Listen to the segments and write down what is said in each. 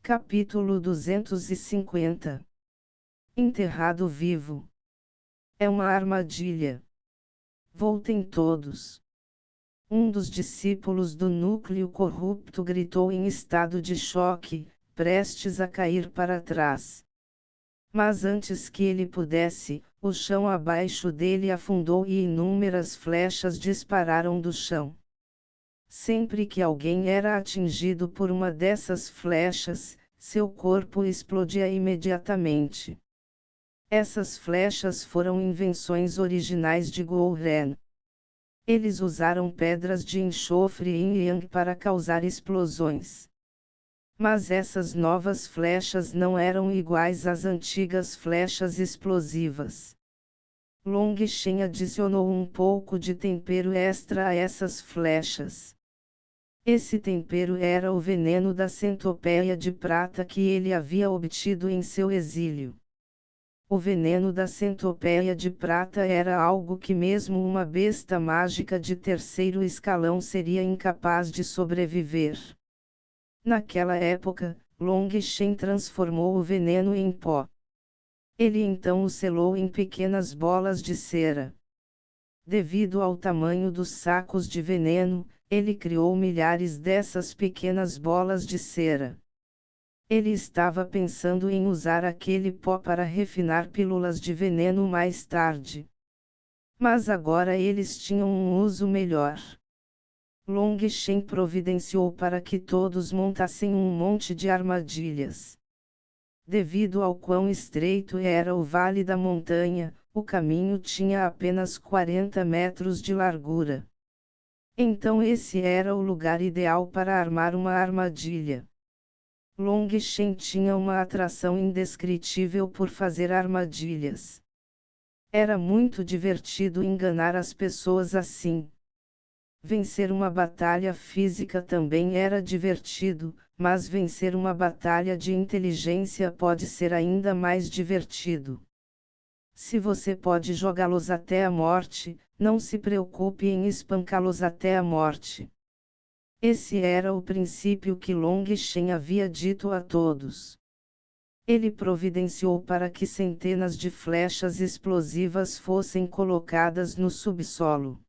Capítulo 250. Enterrado vivo. É uma armadilha. Voltem todos. Um dos discípulos do núcleo corrupto gritou em estado de choque, prestes a cair para trás. Mas antes que ele pudesse, o chão abaixo dele afundou e inúmeras flechas dispararam do chão. Sempre que alguém era atingido por uma dessas flechas, seu corpo explodia imediatamente. Essas flechas foram invenções originais de Gouren. Eles usaram pedras de enxofre yin yang para causar explosões. Mas essas novas flechas não eram iguais às antigas flechas explosivas. Long Shen adicionou um pouco de tempero extra a essas flechas. Esse tempero era o veneno da centopeia de prata que ele havia obtido em seu exílio. O veneno da centopeia de prata era algo que mesmo uma besta mágica de terceiro escalão seria incapaz de sobreviver. Naquela época, Long Shen transformou o veneno em pó. Ele então o selou em pequenas bolas de cera. Devido ao tamanho dos sacos de veneno, ele criou milhares dessas pequenas bolas de cera. Ele estava pensando em usar aquele pó para refinar pílulas de veneno mais tarde. Mas agora eles tinham um uso melhor. Long Shen providenciou para que todos montassem um monte de armadilhas. Devido ao quão estreito era o vale da montanha, o caminho tinha apenas 40 metros de largura. Então esse era o lugar ideal para armar uma armadilha. Long Shen tinha uma atração indescritível por fazer armadilhas. Era muito divertido enganar as pessoas assim. Vencer uma batalha física também era divertido, mas vencer uma batalha de inteligência pode ser ainda mais divertido. Se você pode jogá-los até a morte, não se preocupe em espancá-los até a morte. Esse era o princípio que Long Shen havia dito a todos. Ele providenciou para que centenas de flechas explosivas fossem colocadas no subsolo.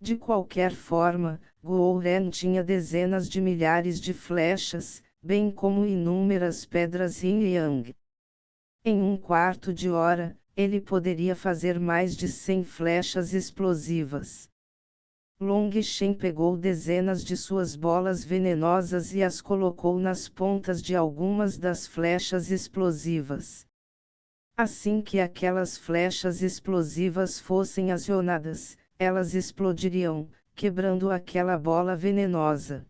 De qualquer forma, Gouren tinha dezenas de milhares de flechas, bem como inúmeras pedras yin yang. Em um quarto de hora, ele poderia fazer mais de 100 flechas explosivas. Long Shen pegou dezenas de suas bolas venenosas e as colocou nas pontas de algumas das flechas explosivas. Assim que aquelas flechas explosivas fossem acionadas, elas explodiriam, quebrando aquela bola venenosa.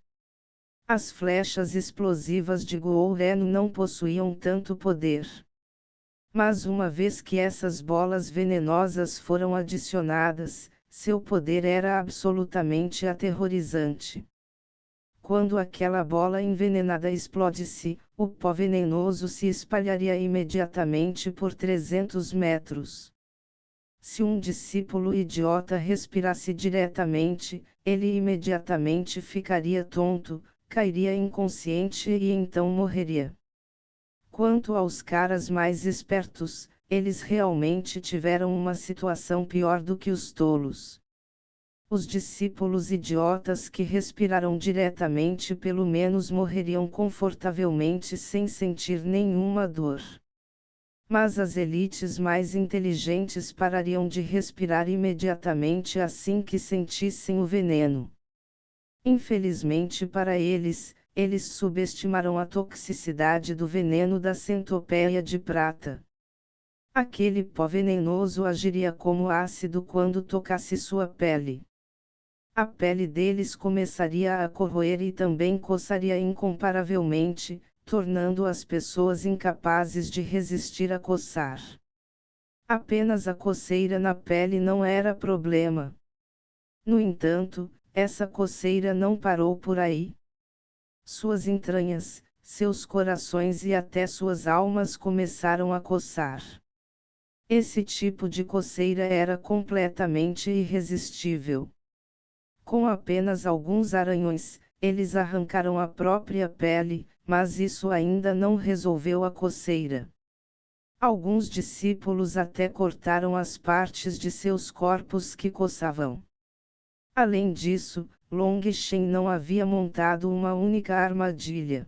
As flechas explosivas de Gouren não possuíam tanto poder. Mas uma vez que essas bolas venenosas foram adicionadas, seu poder era absolutamente aterrorizante. Quando aquela bola envenenada explodisse, o pó venenoso se espalharia imediatamente por 300 metros. Se um discípulo idiota respirasse diretamente, ele imediatamente ficaria tonto, cairia inconsciente e então morreria. Quanto aos caras mais espertos, eles realmente tiveram uma situação pior do que os tolos. Os discípulos idiotas que respiraram diretamente pelo menos morreriam confortavelmente sem sentir nenhuma dor. Mas as elites mais inteligentes parariam de respirar imediatamente assim que sentissem o veneno. Infelizmente para eles, eles subestimaram a toxicidade do veneno da centopeia de prata. Aquele pó venenoso agiria como ácido quando tocasse sua pele. A pele deles começaria a corroer e também coçaria incomparavelmente, tornando as pessoas incapazes de resistir a coçar. Apenas a coceira na pele não era problema. No entanto, essa coceira não parou por aí. Suas entranhas, seus corações e até suas almas começaram a coçar. Esse tipo de coceira era completamente irresistível. Com apenas alguns arranhões, eles arrancaram a própria pele, mas isso ainda não resolveu a coceira. Alguns discípulos até cortaram as partes de seus corpos que coçavam. Além disso, Long Shen não havia montado uma única armadilha.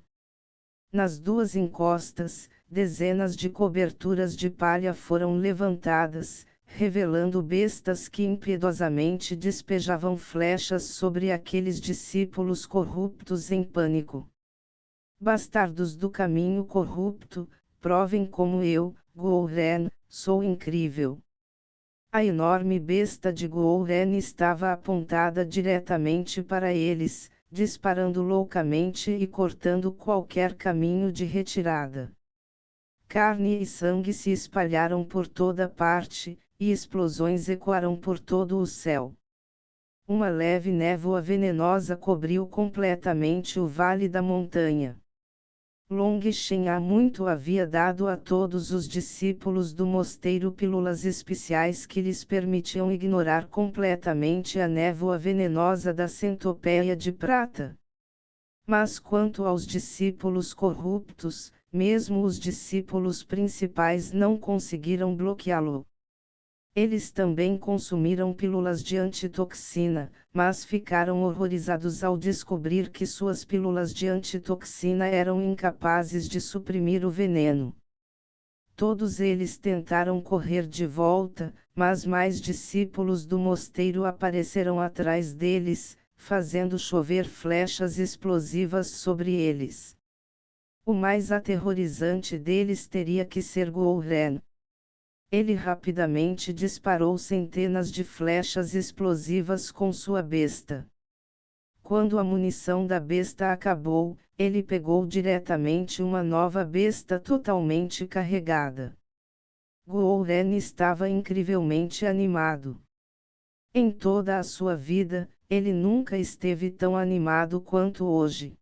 Nas duas encostas, dezenas de coberturas de palha foram levantadas, revelando bestas que impiedosamente despejavam flechas sobre aqueles discípulos corruptos em pânico. Bastardos do caminho corrupto, provem como eu, Gouren, sou incrível. A enorme besta de Gouren estava apontada diretamente para eles, disparando loucamente e cortando qualquer caminho de retirada. Carne e sangue se espalharam por toda parte, e explosões ecoaram por todo o céu. Uma leve névoa venenosa cobriu completamente o vale da montanha. Long Shen há muito havia dado a todos os discípulos do mosteiro pílulas especiais que lhes permitiam ignorar completamente a névoa venenosa da centopeia de prata. Mas quanto aos discípulos corruptos, mesmo os discípulos principais não conseguiram bloqueá-lo. Eles também consumiram pílulas de antitoxina, mas ficaram horrorizados ao descobrir que suas pílulas de antitoxina eram incapazes de suprimir o veneno. Todos eles tentaram correr de volta, mas mais discípulos do mosteiro apareceram atrás deles, fazendo chover flechas explosivas sobre eles. O mais aterrorizante deles teria que ser Gouren. Ele rapidamente disparou centenas de flechas explosivas com sua besta. Quando a munição da besta acabou, ele pegou diretamente uma nova besta totalmente carregada. Gouren estava incrivelmente animado. Em toda a sua vida, ele nunca esteve tão animado quanto hoje.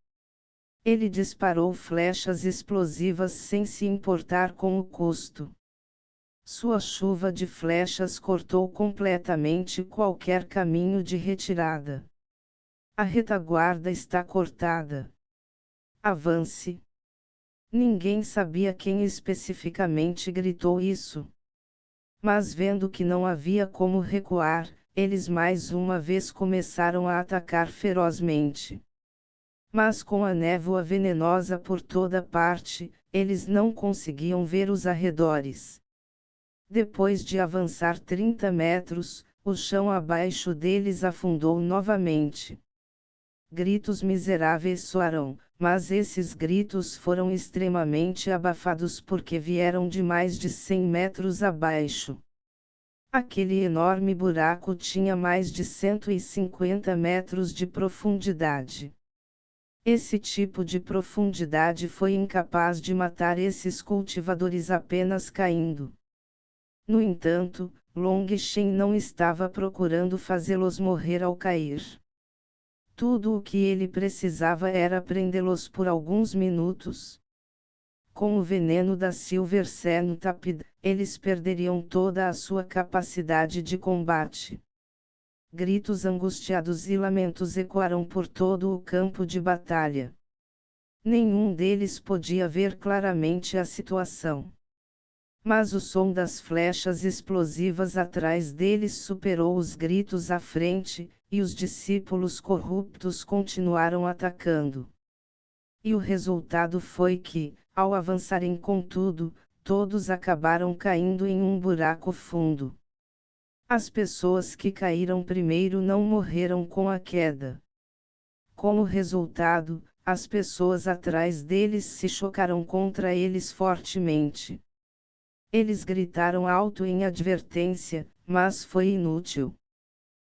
Ele disparou flechas explosivas sem se importar com o custo. Sua chuva de flechas cortou completamente qualquer caminho de retirada. A retaguarda está cortada. Avance! Ninguém sabia quem especificamente gritou isso. Mas vendo que não havia como recuar, eles mais uma vez começaram a atacar ferozmente. Mas com a névoa venenosa por toda parte, eles não conseguiam ver os arredores. Depois de avançar 30 metros, o chão abaixo deles afundou novamente. Gritos miseráveis soaram, mas esses gritos foram extremamente abafados porque vieram de mais de 100 metros abaixo. Aquele enorme buraco tinha mais de 150 metros de profundidade. Esse tipo de profundidade foi incapaz de matar esses cultivadores apenas caindo. No entanto, Long Shen não estava procurando fazê-los morrer ao cair. Tudo o que ele precisava era prendê-los por alguns minutos. Com o veneno da Silver Centipede, eles perderiam toda a sua capacidade de combate. Gritos angustiados e lamentos ecoaram por todo o campo de batalha. Nenhum deles podia ver claramente a situação. Mas o som das flechas explosivas atrás deles superou os gritos à frente, e os discípulos corruptos continuaram atacando. E o resultado foi que, ao avançarem com tudo, todos acabaram caindo em um buraco fundo. As pessoas que caíram primeiro não morreram com a queda. Como resultado, as pessoas atrás deles se chocaram contra eles fortemente. Eles gritaram alto em advertência, mas foi inútil.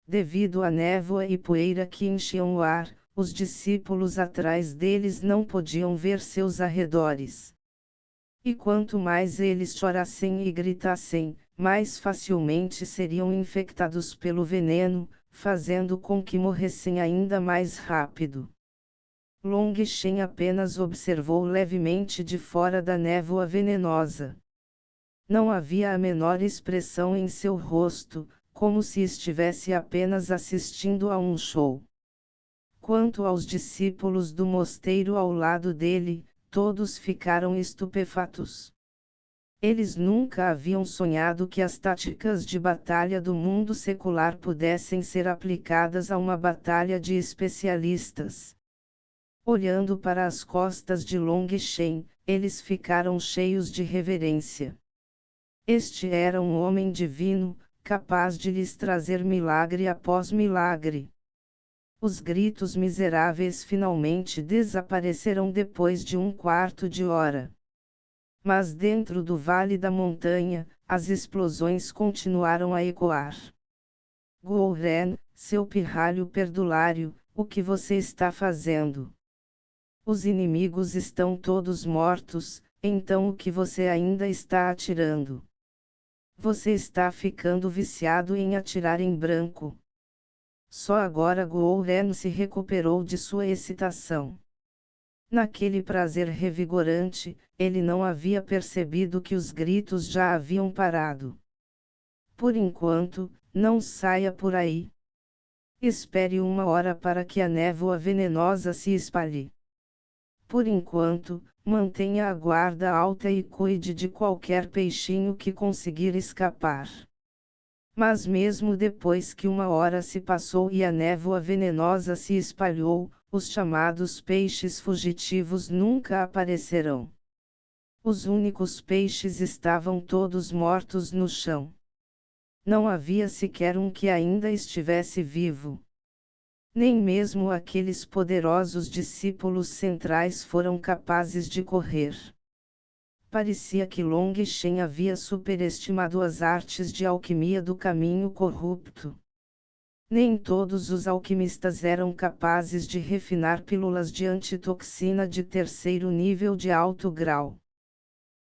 Devido à névoa e poeira que enchiam o ar, os discípulos atrás deles não podiam ver seus arredores. E quanto mais eles chorassem e gritassem, mais facilmente seriam infectados pelo veneno, fazendo com que morressem ainda mais rápido. Long Shen apenas observou levemente de fora da névoa venenosa. Não havia a menor expressão em seu rosto, como se estivesse apenas assistindo a um show. Quanto aos discípulos do mosteiro ao lado dele, todos ficaram estupefatos. Eles nunca haviam sonhado que as táticas de batalha do mundo secular pudessem ser aplicadas a uma batalha de especialistas. Olhando para as costas de Long Shen, eles ficaram cheios de reverência. Este era um homem divino, capaz de lhes trazer milagre após milagre. Os gritos miseráveis finalmente desapareceram depois de um quarto de hora. Mas dentro do vale da montanha, as explosões continuaram a ecoar. Guo Ren, seu pirralho perdulário, o que você está fazendo? Os inimigos estão todos mortos, então o que você ainda está atirando? Você está ficando viciado em atirar em branco. Só agora Guo Ren se recuperou de sua excitação. Naquele prazer revigorante, ele não havia percebido que os gritos já haviam parado. Por enquanto, não saia por aí. Espere 1 hora para que a névoa venenosa se espalhe. Por enquanto, mantenha a guarda alta e cuide de qualquer peixinho que conseguir escapar. Mas mesmo depois que 1 hora se passou e a névoa venenosa se espalhou, os chamados peixes fugitivos nunca aparecerão. Os únicos peixes estavam todos mortos no chão. Não havia sequer um que ainda estivesse vivo. Nem mesmo aqueles poderosos discípulos centrais foram capazes de correr. Parecia que Long Shen havia superestimado as artes de alquimia do caminho corrupto. Nem todos os alquimistas eram capazes de refinar pílulas de antitoxina de 3º nível de alto grau.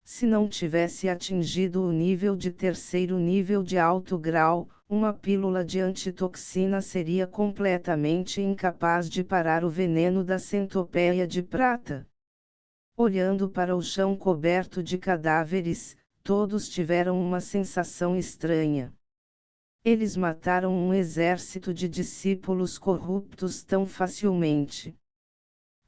Se não tivesse atingido o nível de 3º nível de alto grau, uma pílula de antitoxina seria completamente incapaz de parar o veneno da centopeia de prata. Olhando para o chão coberto de cadáveres, todos tiveram uma sensação estranha. Eles mataram um exército de discípulos corruptos tão facilmente.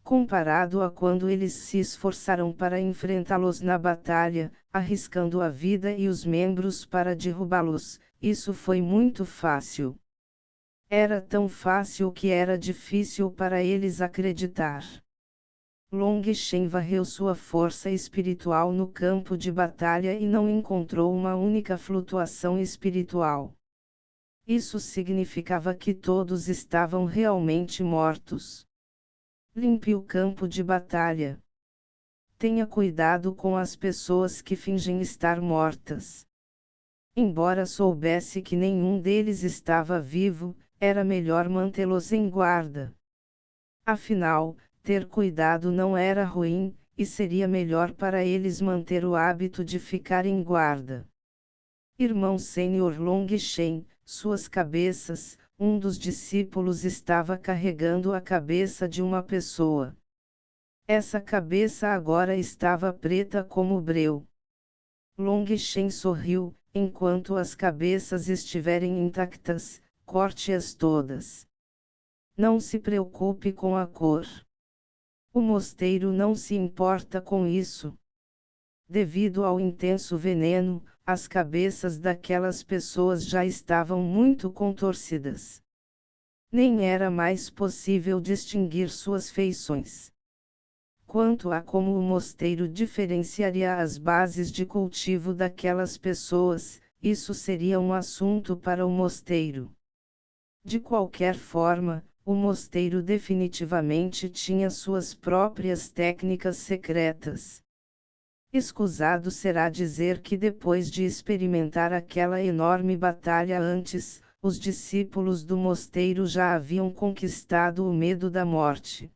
Comparado a quando eles se esforçaram para enfrentá-los na batalha, arriscando a vida e os membros para derrubá-los, isso foi muito fácil. Era tão fácil que era difícil para eles acreditar. Long Shen varreu sua força espiritual no campo de batalha e não encontrou uma única flutuação espiritual. Isso significava que todos estavam realmente mortos. Limpe o campo de batalha. Tenha cuidado com as pessoas que fingem estar mortas. Embora soubesse que nenhum deles estava vivo, era melhor mantê-los em guarda. Afinal, ter cuidado não era ruim, e seria melhor para eles manter o hábito de ficar em guarda. Irmão Sênior Long Shen, suas cabeças, um dos discípulos estava carregando a cabeça de uma pessoa. Essa cabeça agora estava preta como breu. Long Shen sorriu, enquanto as cabeças estiverem intactas, corte-as todas. Não se preocupe com a cor. O mosteiro não se importa com isso. Devido ao intenso veneno, as cabeças daquelas pessoas já estavam muito contorcidas. Nem era mais possível distinguir suas feições. Quanto a como o mosteiro diferenciaria as bases de cultivo daquelas pessoas, isso seria um assunto para o mosteiro. De qualquer forma, o mosteiro definitivamente tinha suas próprias técnicas secretas. Escusado será dizer que depois de experimentar aquela enorme batalha antes, os discípulos do mosteiro já haviam conquistado o medo da morte.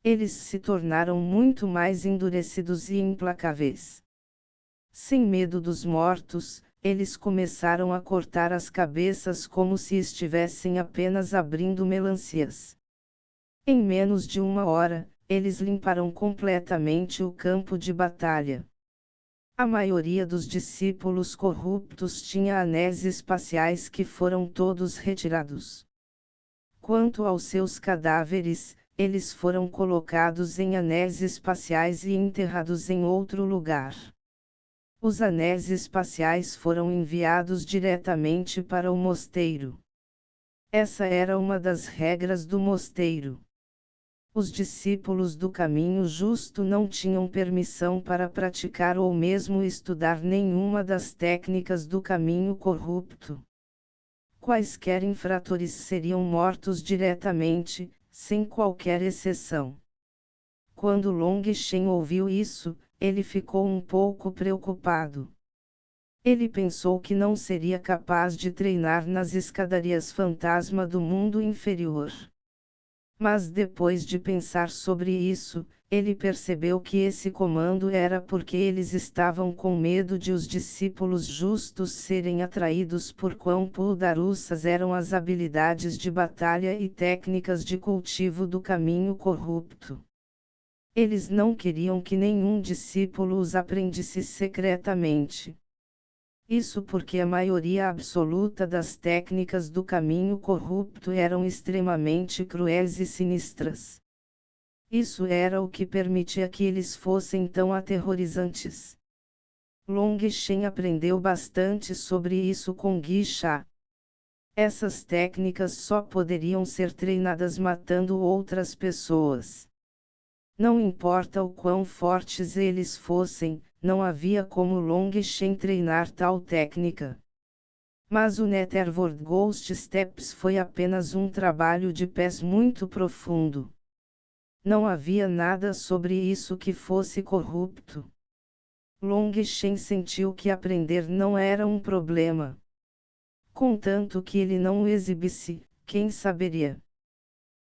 Eles se tornaram muito mais endurecidos e implacáveis. Sem medo dos mortos, eles começaram a cortar as cabeças como se estivessem apenas abrindo melancias. Em menos de 1 hora, eles limparam completamente o campo de batalha. A maioria dos discípulos corruptos tinha anéis espaciais que foram todos retirados. Quanto aos seus cadáveres, eles foram colocados em anéis espaciais e enterrados em outro lugar. Os anéis espaciais foram enviados diretamente para o mosteiro. Essa era uma das regras do mosteiro. Os discípulos do caminho justo não tinham permissão para praticar ou mesmo estudar nenhuma das técnicas do caminho corrupto. Quaisquer infratores seriam mortos diretamente, sem qualquer exceção. Quando Long Shen ouviu isso, ele ficou um pouco preocupado. Ele pensou que não seria capaz de treinar nas escadarias fantasma do mundo inferior. Mas depois de pensar sobre isso, ele percebeu que esse comando era porque eles estavam com medo de os discípulos justos serem atraídos por quão poderosas eram as habilidades de batalha e técnicas de cultivo do caminho corrupto. Eles não queriam que nenhum discípulo os aprendesse secretamente. Isso porque a maioria absoluta das técnicas do caminho corrupto eram extremamente cruéis e sinistras. Isso era o que permitia que eles fossem tão aterrorizantes. Long Shen aprendeu bastante sobre isso com Gui Sha. Essas técnicas só poderiam ser treinadas matando outras pessoas. Não importa o quão fortes eles fossem, não havia como Long Shen treinar tal técnica. Mas o Netherworld Ghost Steps foi apenas um trabalho de pés muito profundo. Não havia nada sobre isso que fosse corrupto. Long Shen sentiu que aprender não era um problema. Contanto que ele não o exibisse, quem saberia?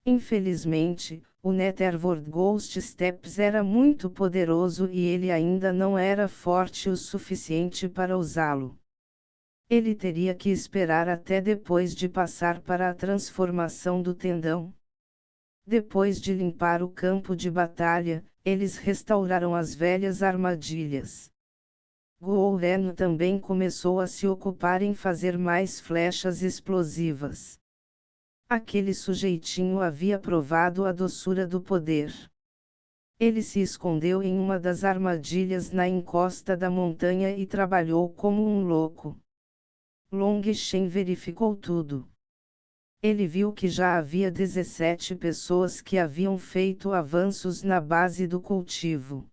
Infelizmente, o Netherworld Ghost Steps era muito poderoso e ele ainda não era forte o suficiente para usá-lo. Ele teria que esperar até depois de passar para a transformação do tendão. Depois de limpar o campo de batalha, eles restauraram as velhas armadilhas. Guo Ren também começou a se ocupar em fazer mais flechas explosivas. Aquele sujeitinho havia provado a doçura do poder. Ele se escondeu em uma das armadilhas na encosta da montanha e trabalhou como um louco. Long Shen verificou tudo. Ele viu que já havia 17 pessoas que haviam feito avanços na base do cultivo.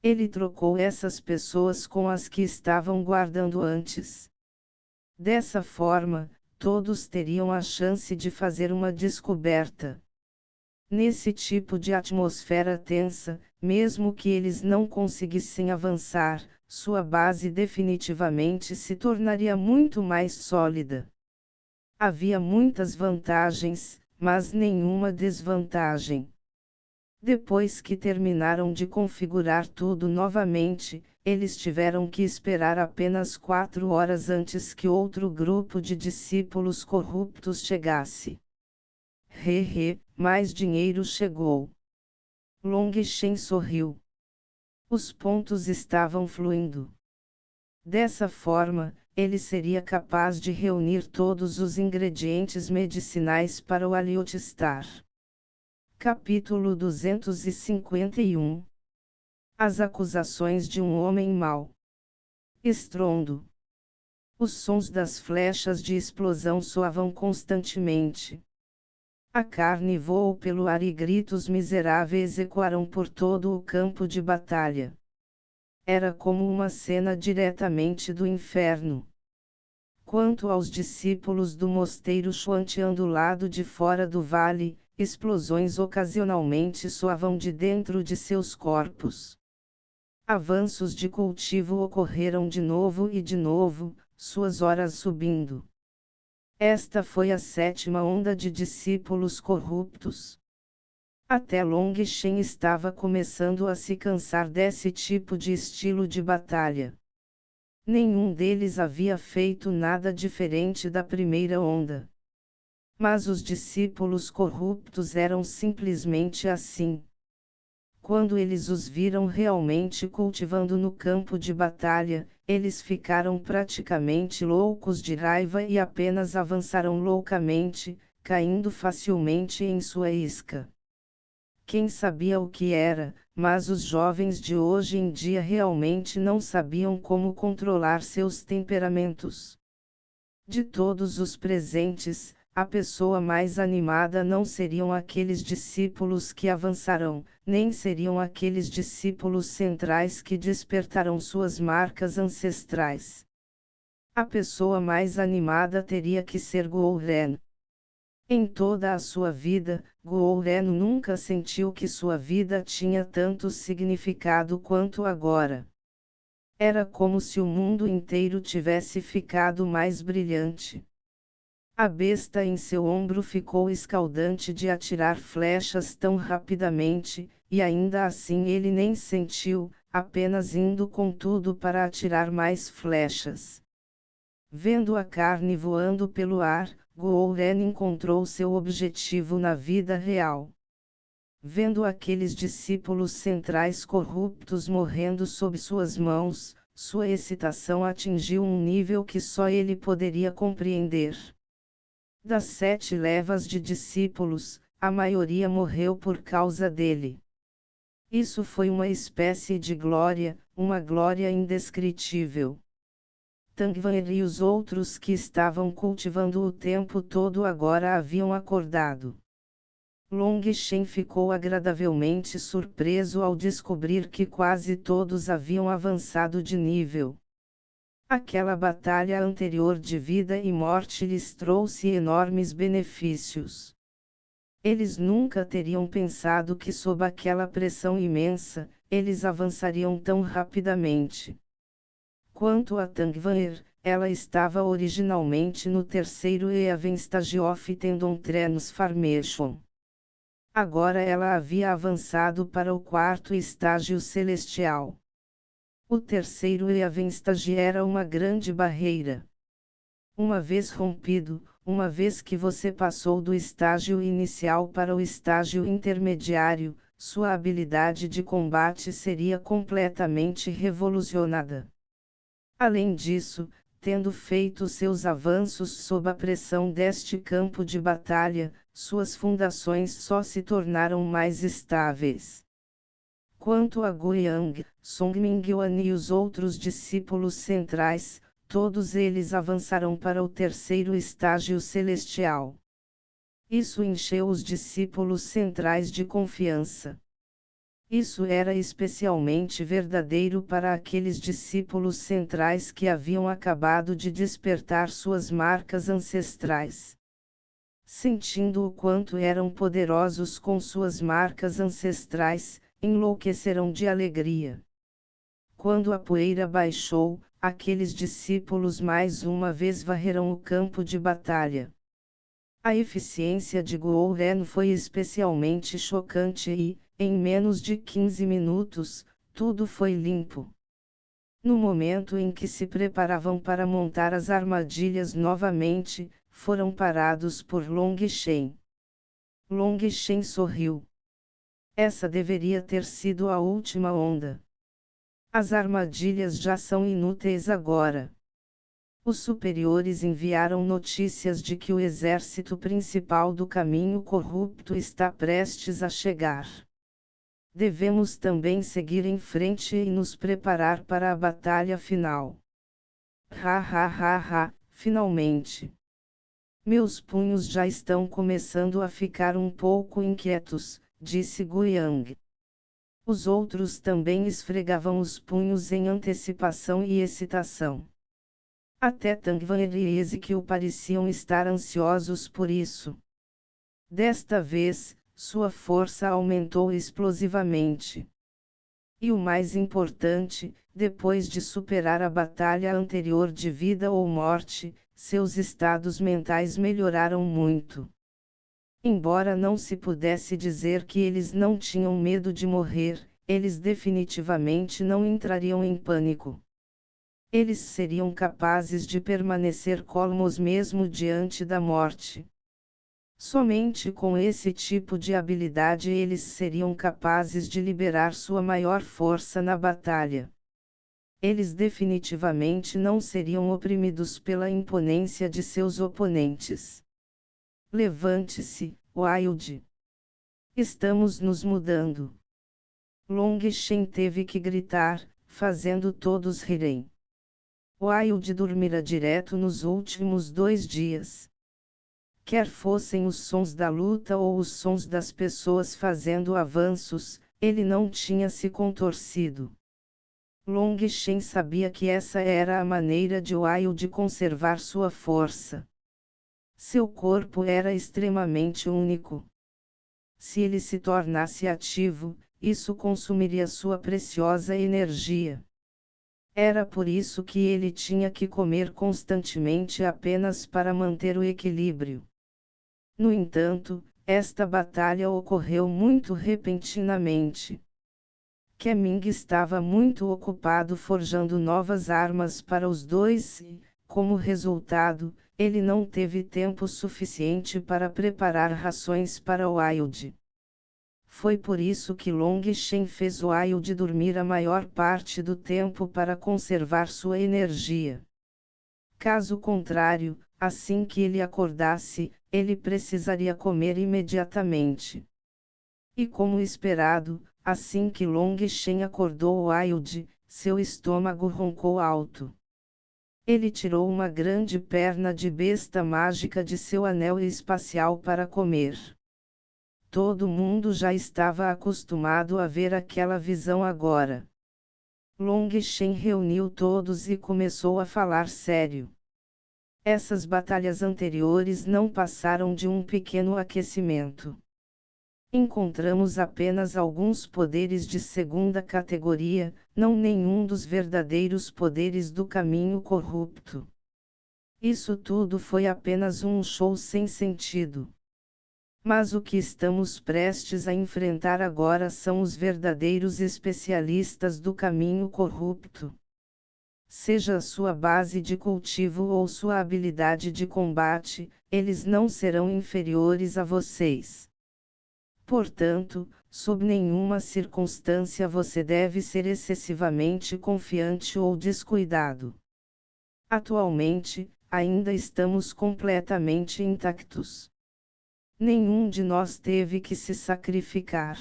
Ele trocou essas pessoas com as que estavam guardando antes. Dessa forma, todos teriam a chance de fazer uma descoberta. Nesse tipo de atmosfera tensa, mesmo que eles não conseguissem avançar, sua base definitivamente se tornaria muito mais sólida. Havia muitas vantagens, mas nenhuma desvantagem. Depois que terminaram de configurar tudo novamente, eles tiveram que esperar apenas 4 horas antes que outro grupo de discípulos corruptos chegasse. Mais dinheiro chegou. Long Shen sorriu. Os pontos estavam fluindo. Dessa forma, ele seria capaz de reunir todos os ingredientes medicinais para o Aliotistar. Capítulo 251. As acusações de um homem mau. Estrondo. Os sons das flechas de explosão soavam constantemente. A carne voou pelo ar e gritos miseráveis ecoaram por todo o campo de batalha. Era como uma cena diretamente do inferno. Quanto aos discípulos do mosteiro Xuantian do lado de fora do vale, explosões ocasionalmente soavam de dentro de seus corpos. Avanços de cultivo ocorreram de novo e de novo, suas horas subindo. Esta foi a 7ª onda de discípulos corruptos. Até Long Shen estava começando a se cansar desse tipo de estilo de batalha. Nenhum deles havia feito nada diferente da primeira onda. Mas os discípulos corruptos eram simplesmente assim. Quando eles os viram realmente cultivando no campo de batalha, eles ficaram praticamente loucos de raiva e apenas avançaram loucamente, caindo facilmente em sua isca. Quem sabia o que era, mas os jovens de hoje em dia realmente não sabiam como controlar seus temperamentos. De todos os presentes, a pessoa mais animada não seriam aqueles discípulos que avançarão, nem seriam aqueles discípulos centrais que despertarão suas marcas ancestrais. A pessoa mais animada teria que ser Guo-ren. Em toda a sua vida, Guo-ren nunca sentiu que sua vida tinha tanto significado quanto agora. Era como se o mundo inteiro tivesse ficado mais brilhante. A besta em seu ombro ficou escaldante de atirar flechas tão rapidamente, e ainda assim ele nem sentiu, apenas indo com tudo para atirar mais flechas. Vendo a carne voando pelo ar, Guo-ren encontrou seu objetivo na vida real. Vendo aqueles discípulos centrais corruptos morrendo sob suas mãos, sua excitação atingiu um nível que só ele poderia compreender. Das 7 levas de discípulos, a maioria morreu por causa dele. Isso foi uma espécie de glória, uma glória indescritível. Tangvan e os outros que estavam cultivando o tempo todo agora haviam acordado. Long Shen ficou agradavelmente surpreso ao descobrir que quase todos haviam avançado de nível. Aquela batalha anterior de vida e morte lhes trouxe enormes benefícios. Eles nunca teriam pensado que sob aquela pressão imensa, eles avançariam tão rapidamente. Quanto a Tangvanir, ela estava originalmente no terceiro Even Stage of Tendon Transformation. Agora ela havia avançado para o quarto estágio celestial. O terceiro Even Stage era uma grande barreira. Uma vez rompido, uma vez que você passou do estágio inicial para o estágio intermediário, sua habilidade de combate seria completamente revolucionada. Além disso, tendo feito seus avanços sob a pressão deste campo de batalha, suas fundações só se tornaram mais estáveis. Quanto a Guiyang, Song Mingyuan e os outros discípulos centrais, todos eles avançaram para o terceiro estágio celestial. Isso encheu os discípulos centrais de confiança. Isso era especialmente verdadeiro para aqueles discípulos centrais que haviam acabado de despertar suas marcas ancestrais. Sentindo o quanto eram poderosos com suas marcas ancestrais, enlouqueceram de alegria. Quando a poeira baixou, aqueles discípulos mais uma vez varreram o campo de batalha. A eficiência de Guo-ren foi especialmente chocante e, em menos de 15 minutos, tudo foi limpo. No momento em que se preparavam para montar as armadilhas novamente, foram parados por Long Shen. Long Shen sorriu. Essa deveria ter sido a última onda. As armadilhas já são inúteis agora. Os superiores enviaram notícias de que o exército principal do caminho corrupto está prestes a chegar. Devemos também seguir em frente e nos preparar para a batalha final. Ha ha ha ha, finalmente. Meus punhos já estão começando a ficar um pouco inquietos, disse Guiyang. Os outros também esfregavam os punhos em antecipação e excitação. Até Tangvan e Ezequiel pareciam estar ansiosos por isso. Desta vez, sua força aumentou explosivamente. E o mais importante, depois de superar a batalha anterior de vida ou morte, seus estados mentais melhoraram muito. Embora não se pudesse dizer que eles não tinham medo de morrer, eles definitivamente não entrariam em pânico. Eles seriam capazes de permanecer calmos mesmo diante da morte. Somente com esse tipo de habilidade eles seriam capazes de liberar sua maior força na batalha. Eles definitivamente não seriam oprimidos pela imponência de seus oponentes. Levante-se, Wilde. Estamos nos mudando. Long Shen teve que gritar, fazendo todos rirem. Wilde dormira direto nos últimos 2 dias. Quer fossem os sons da luta ou os sons das pessoas fazendo avanços, ele não tinha se contorcido. Long Shen sabia que essa era a maneira de Wilde conservar sua força. Seu corpo era extremamente único. Se ele se tornasse ativo, isso consumiria sua preciosa energia. Era por isso que ele tinha que comer constantemente apenas para manter o equilíbrio. No entanto, esta batalha ocorreu muito repentinamente. Ming estava muito ocupado forjando novas armas para os dois e, como resultado, ele não teve tempo suficiente para preparar rações para Wilde. Foi por isso que Long Shen fez Wilde dormir a maior parte do tempo para conservar sua energia. Caso contrário, assim que ele acordasse, ele precisaria comer imediatamente. E como esperado, assim que Long Shen acordou Wilde, seu estômago roncou alto. Ele tirou uma grande perna de besta mágica de seu anel espacial para comer. Todo mundo já estava acostumado a ver aquela visão agora. Long Shen reuniu todos e começou a falar sério. Essas batalhas anteriores não passaram de um pequeno aquecimento. Encontramos apenas alguns poderes de segunda categoria, não nenhum dos verdadeiros poderes do caminho corrupto. Isso tudo foi apenas um show sem sentido. Mas o que estamos prestes a enfrentar agora são os verdadeiros especialistas do caminho corrupto. Seja a sua base de cultivo ou sua habilidade de combate, eles não serão inferiores a vocês. Portanto, sob nenhuma circunstância você deve ser excessivamente confiante ou descuidado. Atualmente, ainda estamos completamente intactos. Nenhum de nós teve que se sacrificar.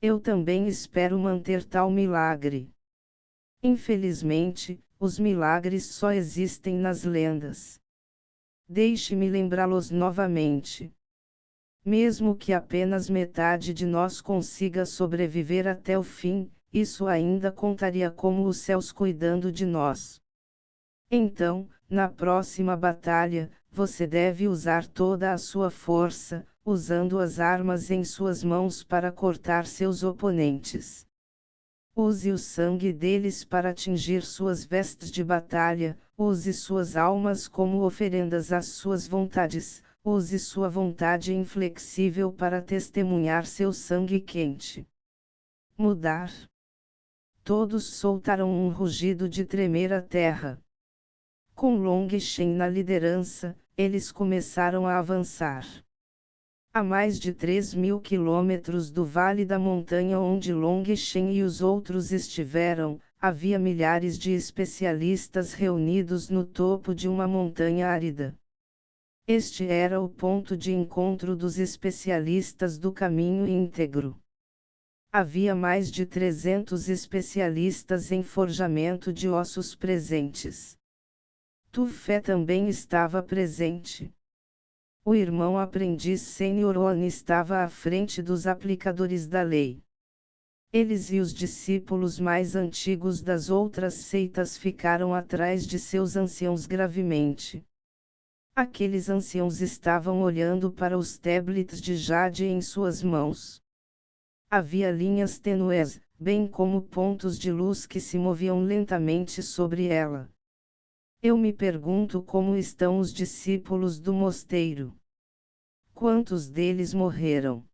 Eu também espero manter tal milagre. Infelizmente, os milagres só existem nas lendas. Deixe-me lembrá-los novamente. Mesmo que apenas metade de nós consiga sobreviver até o fim, isso ainda contaria como os céus cuidando de nós. Então, na próxima batalha, você deve usar toda a sua força, usando as armas em suas mãos para cortar seus oponentes. Use o sangue deles para atingir suas vestes de batalha, use suas almas como oferendas às suas vontades, use sua vontade inflexível para testemunhar seu sangue quente. Mudar. Todos soltaram um rugido de tremer a terra. Com Long Shen na liderança, eles começaram a avançar. A mais de 3.000 quilômetros do vale da montanha onde Long Shen e os outros estiveram, havia milhares de especialistas reunidos no topo de uma montanha árida. Este era o ponto de encontro dos especialistas do caminho íntegro. Havia mais de 300 especialistas em forjamento de ossos presentes. Tu Fé também estava presente. O irmão aprendiz Sênior On estava à frente dos aplicadores da lei. Eles e os discípulos mais antigos das outras seitas ficaram atrás de seus anciãos gravemente. Aqueles anciãos estavam olhando para os tablets de jade em suas mãos. Havia linhas tênues, bem como pontos de luz que se moviam lentamente sobre ela. Eu me pergunto como estão os discípulos do mosteiro. Quantos deles morreram?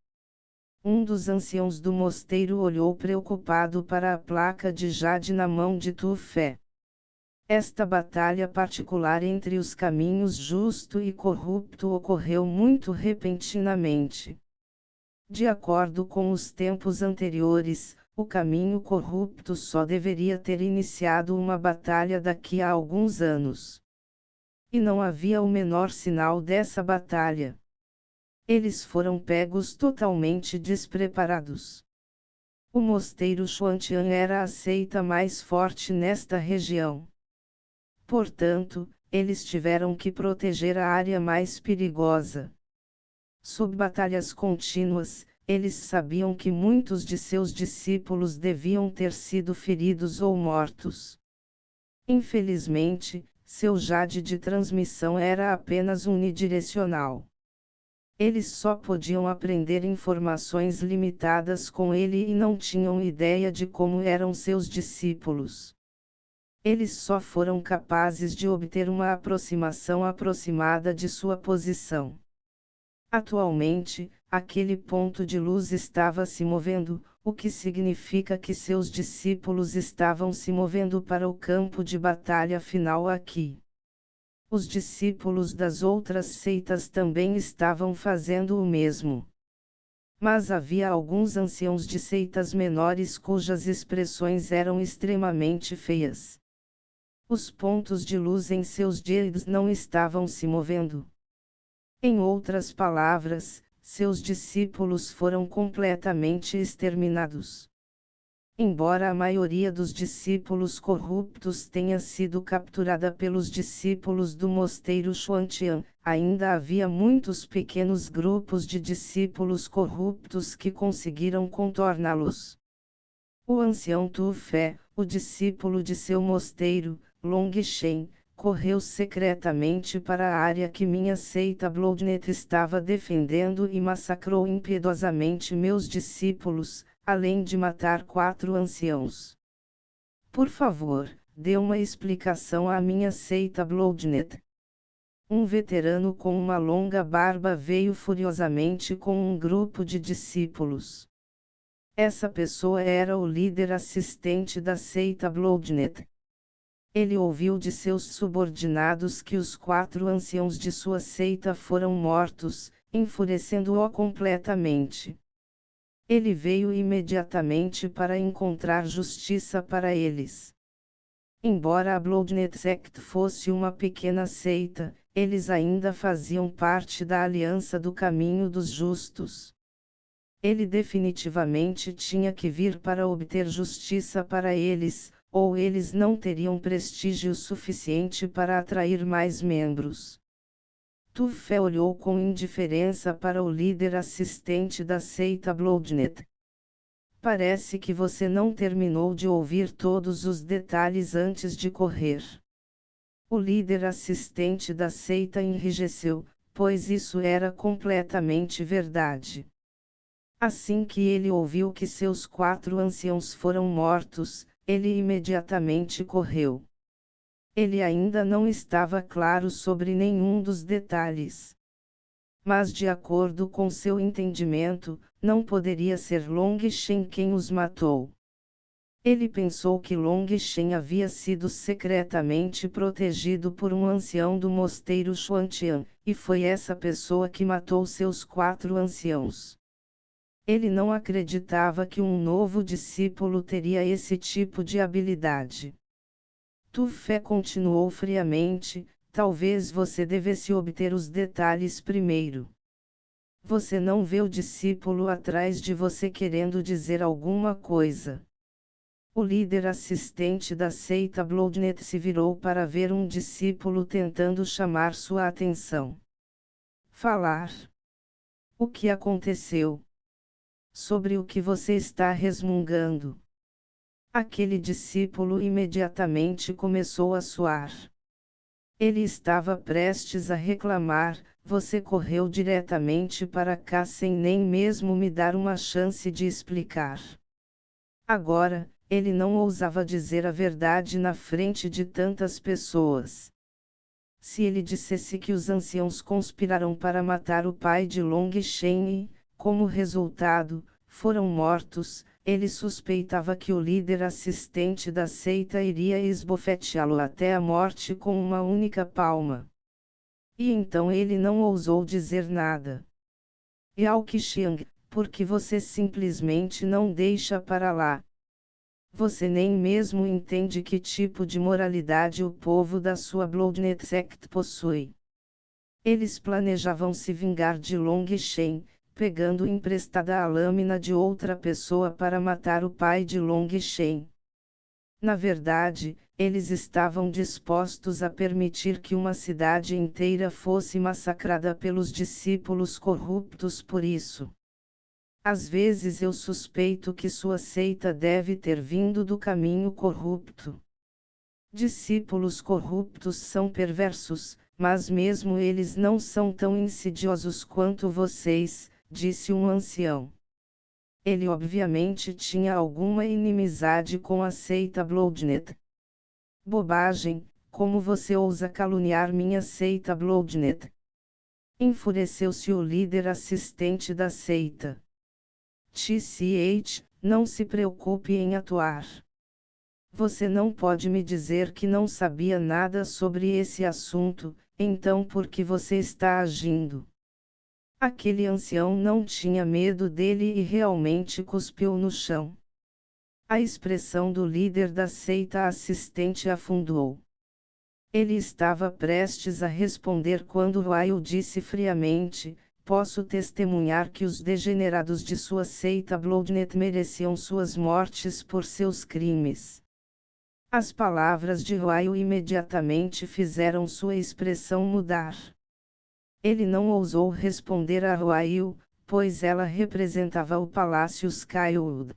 Um dos anciãos do mosteiro olhou preocupado para a placa de jade na mão de Tu Fé. Esta batalha particular entre os caminhos justo e corrupto ocorreu muito repentinamente. De acordo com os tempos anteriores, o caminho corrupto só deveria ter iniciado uma batalha daqui a alguns anos. E não havia o menor sinal dessa batalha. Eles foram pegos totalmente despreparados. O mosteiro Xuantian era a seita mais forte nesta região. Portanto, eles tiveram que proteger a área mais perigosa. Sob batalhas contínuas, eles sabiam que muitos de seus discípulos deviam ter sido feridos ou mortos. Infelizmente, seu jade de transmissão era apenas unidirecional. Eles só podiam aprender informações limitadas com ele e não tinham ideia de como eram seus discípulos. Eles só foram capazes de obter uma aproximação aproximada de sua posição. Atualmente, aquele ponto de luz estava se movendo, o que significa que seus discípulos estavam se movendo para o campo de batalha final aqui. Os discípulos das outras seitas também estavam fazendo o mesmo. Mas havia alguns anciãos de seitas menores cujas expressões eram extremamente feias. Os pontos de luz em seus dedos não estavam se movendo. Em outras palavras, seus discípulos foram completamente exterminados. Embora a maioria dos discípulos corruptos tenha sido capturada pelos discípulos do mosteiro Xuantian, ainda havia muitos pequenos grupos de discípulos corruptos que conseguiram contorná-los. O ancião Tu Fé, o discípulo de seu mosteiro, Long Shen, correu secretamente para a área que minha seita Bloodnet estava defendendo e massacrou impiedosamente meus discípulos, além de matar 4 anciãos. Por favor, dê uma explicação à minha seita Bloodnet. Um veterano com uma longa barba veio furiosamente com um grupo de discípulos. Essa pessoa era o líder assistente da seita Bloodnet. Ele ouviu de seus subordinados que os 4 anciãos de sua seita foram mortos, enfurecendo-o completamente. Ele veio imediatamente para encontrar justiça para eles. Embora a Bloodnet Sect fosse uma pequena seita, eles ainda faziam parte da Aliança do Caminho dos Justos. Ele definitivamente tinha que vir para obter justiça para eles, ou eles não teriam prestígio suficiente para atrair mais membros. Tu Fé olhou com indiferença para o líder assistente da seita Bloodnet. Parece que você não terminou de ouvir todos os detalhes antes de correr. O líder assistente da seita enrijeceu, pois isso era completamente verdade. Assim que ele ouviu que seus 4 anciãos foram mortos, ele imediatamente correu. Ele ainda não estava claro sobre nenhum dos detalhes. Mas de acordo com seu entendimento, não poderia ser Long Shen quem os matou. Ele pensou que Long Shen havia sido secretamente protegido por um ancião do mosteiro Xuantian, e foi essa pessoa que matou seus 4 anciãos. Ele não acreditava que um novo discípulo teria esse tipo de habilidade. Tu Fé continuou friamente, talvez você devesse obter os detalhes primeiro. Você não vê o discípulo atrás de você querendo dizer alguma coisa. O líder assistente da seita Bloodnet se virou para ver um discípulo tentando chamar sua atenção. Falar. O que aconteceu? Sobre o que você está resmungando? Aquele discípulo imediatamente começou a suar. Ele estava prestes a reclamar, você correu diretamente para cá sem nem mesmo me dar uma chance de explicar. Agora, ele não ousava dizer a verdade na frente de tantas pessoas. Se ele dissesse que os anciãos conspiraram para matar o pai de Long Shen e, como resultado, foram mortos, ele suspeitava que o líder assistente da seita iria esbofeteá-lo até a morte com uma única palma. E então ele não ousou dizer nada. Yao Qixiang, por que você simplesmente não deixa para lá? Você nem mesmo entende que tipo de moralidade o povo da sua Bloodnet Sect possui. Eles planejavam se vingar de Long Shen, pegando emprestada a lâmina de outra pessoa para matar o pai de Long Shen. Na verdade, eles estavam dispostos a permitir que uma cidade inteira fosse massacrada pelos discípulos corruptos por isso. Às vezes eu suspeito que sua seita deve ter vindo do caminho corrupto. Discípulos corruptos são perversos, mas mesmo eles não são tão insidiosos quanto vocês, disse um ancião. Ele obviamente tinha alguma inimizade com a seita Bloodnet. Bobagem, como você ousa caluniar minha seita Bloodnet? Enfureceu-se o líder assistente da seita. TCH, não se preocupe em atuar. Você não pode me dizer que não sabia nada sobre esse assunto, então por que você está agindo? Aquele ancião não tinha medo dele e realmente cuspiu no chão. A expressão do líder da seita assistente afundou. Ele estava prestes a responder quando Ryle disse friamente: posso testemunhar que os degenerados de sua seita Bloodnet mereciam suas mortes por seus crimes. As palavras de Ryle imediatamente fizeram sua expressão mudar. Ele não ousou responder a Ryle, pois ela representava o Palácio Skywood.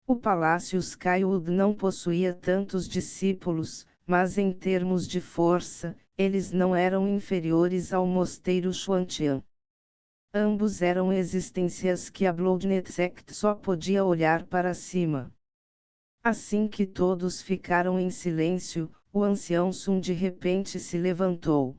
O Palácio Skywood não possuía tantos discípulos, mas em termos de força, eles não eram inferiores ao Mosteiro Xuantian. Ambos eram existências que a Bloodnet Sect só podia olhar para cima. Assim que todos ficaram em silêncio, o ancião Sun de repente se levantou.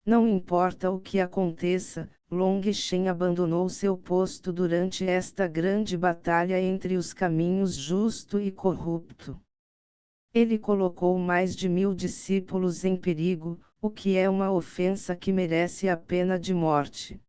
Não importa o que aconteça, Long Shen abandonou seu posto durante esta grande batalha entre os caminhos justo e corrupto. Ele colocou mais de 1000 discípulos em perigo, o que é uma ofensa que merece a pena de morte.